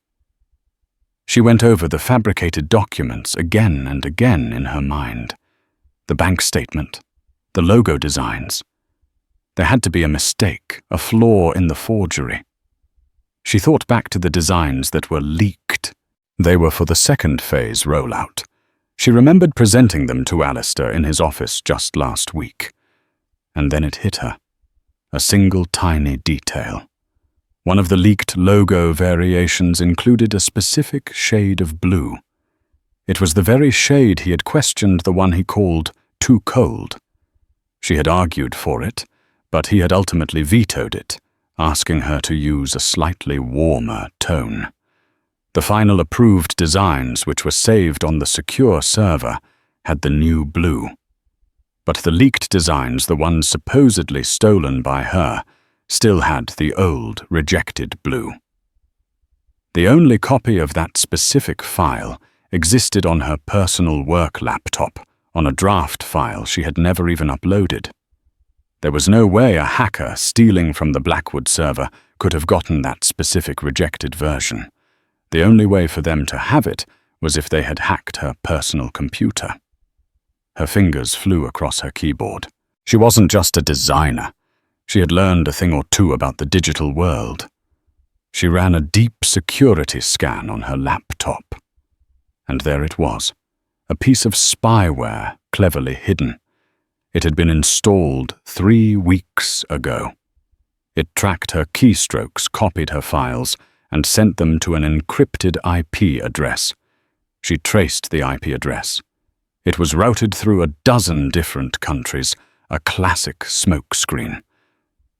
She went over the fabricated documents again and again in her mind. The bank statement, the logo designs. There had to be a mistake, a flaw in the forgery. She thought back to the designs that were leaked. They were for the second phase rollout. She remembered presenting them to Alistair in his office just last week. And then it hit her. A single tiny detail. One of the leaked logo variations included a specific shade of blue. It was the very shade he had questioned the one he called too cold. She had argued for it, but he had ultimately vetoed it, asking her to use a slightly warmer tone. The final approved designs, which were saved on the secure server, had the new blue. But the leaked designs, the ones supposedly stolen by her, still had the old, rejected blue. The only copy of that specific file existed on her personal work laptop, on a draft file she had never even uploaded. There was no way a hacker stealing from the Blackwood server could have gotten that specific rejected version. The only way for them to have it was if they had hacked her personal computer. Her fingers flew across her keyboard. She wasn't just a designer. She had learned a thing or two about the digital world. She ran a deep security scan on her laptop. And there it was, a piece of spyware cleverly hidden. It had been installed 3 weeks ago. It tracked her keystrokes, copied her files, and sent them to an encrypted IP address. She traced the IP address. It was routed through a dozen different countries, a classic smokescreen.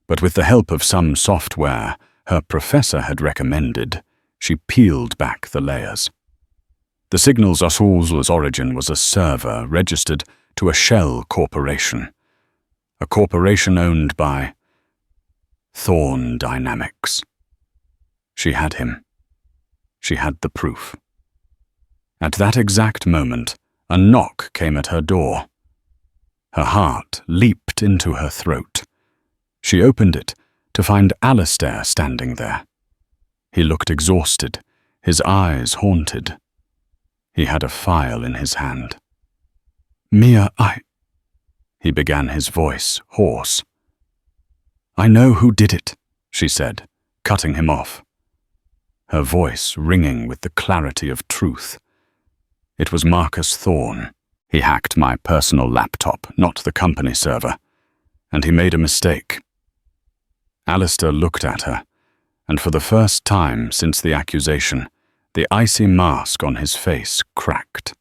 But with the help of some software her professor had recommended, she peeled back the layers. The signal's origin was a server registered to a shell corporation, a corporation owned by Thorn Dynamics. She had him. She had the proof. At that exact moment, a knock came at her door. Her heart leaped into her throat. She opened it to find Alistair standing there. He looked exhausted, his eyes haunted. He had a file in his hand. "Mia, He began, his voice hoarse. "I know who did it," she said, cutting him off. Her voice ringing with the clarity of truth. It was Marcus Thorne. He hacked my personal laptop, not the company server. And he made a mistake. Alistair looked at her, and for the first time since the accusation, the icy mask on his face cracked.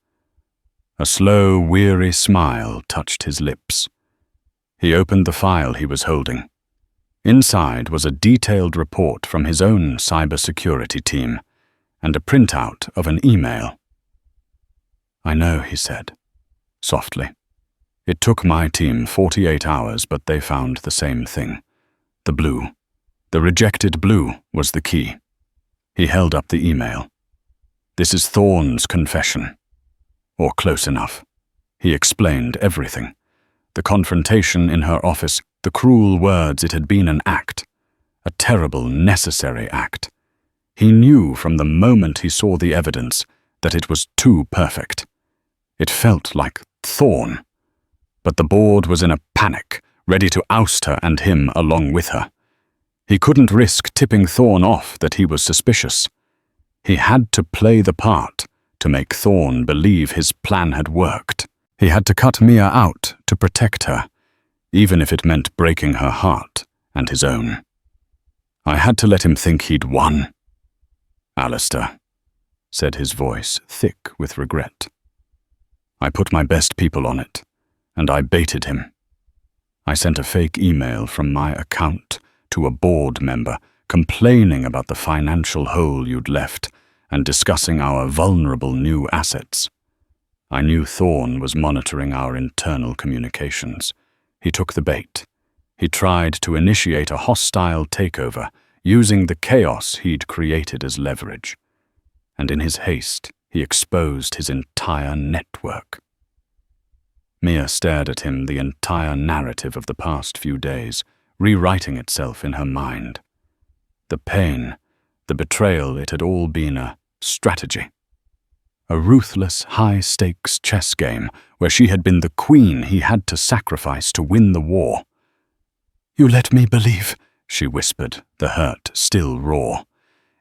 A slow, weary smile touched his lips. He opened the file he was holding. Inside was a detailed report from his own cybersecurity team and a printout of an email. "I know," he said, softly. "It took my team 48 hours, but they found the same thing. The blue. The rejected blue was the key." He held up the email. "This is Thorne's confession." Or close enough. He explained everything. The confrontation in her office, the cruel words. It had been an act. A terrible, necessary act. He knew from the moment he saw the evidence that it was too perfect. It felt like Thorne. But the board was in a panic, ready to oust her and him along with her. He couldn't risk tipping Thorne off that he was suspicious. He had to play the part to make Thorne believe his plan had worked. He had to cut Mia out to protect her, even if it meant breaking her heart and his own. I had to let him think he'd won. "Alistair," said his voice, thick with regret. "I put my best people on it, and I baited him. I sent a fake email from my account to a board member complaining about the financial hole you'd left and discussing our vulnerable new assets. I knew Thorne was monitoring our internal communications. He took the bait. He tried to initiate a hostile takeover using the chaos he'd created as leverage. And in his haste, he exposed his entire network." Mia stared at him, the entire narrative of the past few days, rewriting itself in her mind. The pain, the betrayal, it had all been a strategy. A ruthless, high-stakes chess game where she had been the queen he had to sacrifice to win the war. "You let me believe," she whispered, the hurt still raw.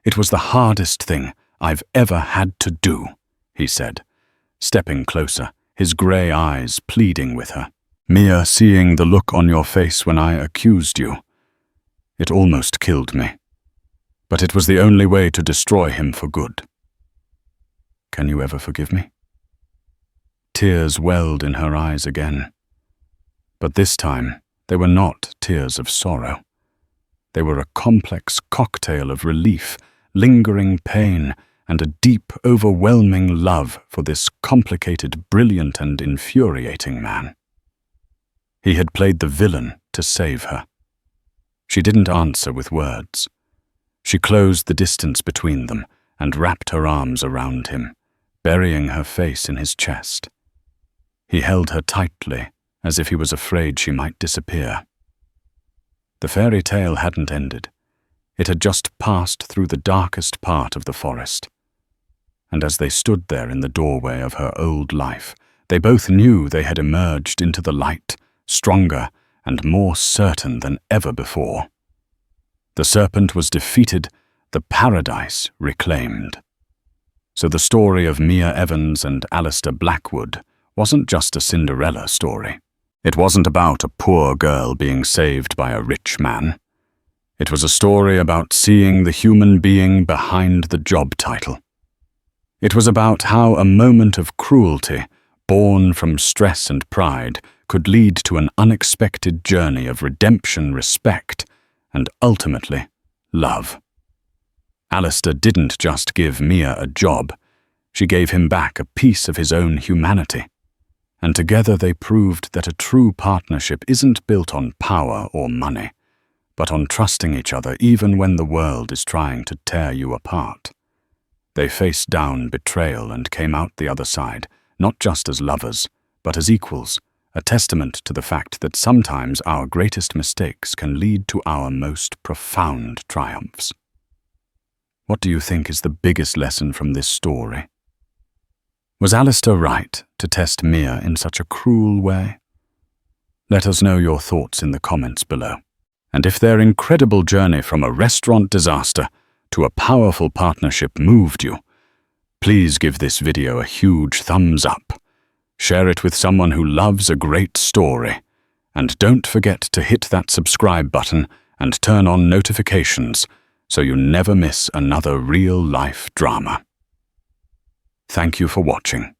"It was the hardest thing I've ever had to do," he said, stepping closer, his grey eyes pleading with her. "Mia, seeing the look on your face when I accused you, it almost killed me. But it was the only way to destroy him for good. Can you ever forgive me?" Tears welled in her eyes again. But this time, they were not tears of sorrow. They were a complex cocktail of relief, lingering pain, and a deep, overwhelming love for this complicated, brilliant, and infuriating man. He had played the villain to save her. She didn't answer with words. She closed the distance between them and wrapped her arms around him, burying her face in his chest. He held her tightly, as if he was afraid she might disappear. The fairy tale hadn't ended. It had just passed through the darkest part of the forest. And as they stood there in the doorway of her old life, they both knew they had emerged into the light, stronger and more certain than ever before. The serpent was defeated, the paradise reclaimed. So the story of Mia Evans and Alistair Blackwood wasn't just a Cinderella story. It wasn't about a poor girl being saved by a rich man. It was a story about seeing the human being behind the job title. It was about how a moment of cruelty, born from stress and pride, could lead to an unexpected journey of redemption, respect, and ultimately, love. Alistair didn't just give Mia a job. She gave him back a piece of his own humanity. And together they proved that a true partnership isn't built on power or money, but on trusting each other even when the world is trying to tear you apart. They faced down betrayal and came out the other side, not just as lovers, but as equals, a testament to the fact that sometimes our greatest mistakes can lead to our most profound triumphs. What do you think is the biggest lesson from this story? Was Alistair right to test Mia in such a cruel way? Let us know your thoughts in the comments below. And if their incredible journey from a restaurant disaster to a powerful partnership moved you, please give this video a huge thumbs up. Share it with someone who loves a great story. And don't forget to hit that subscribe button and turn on notifications so you never miss another real-life drama. Thank you for watching.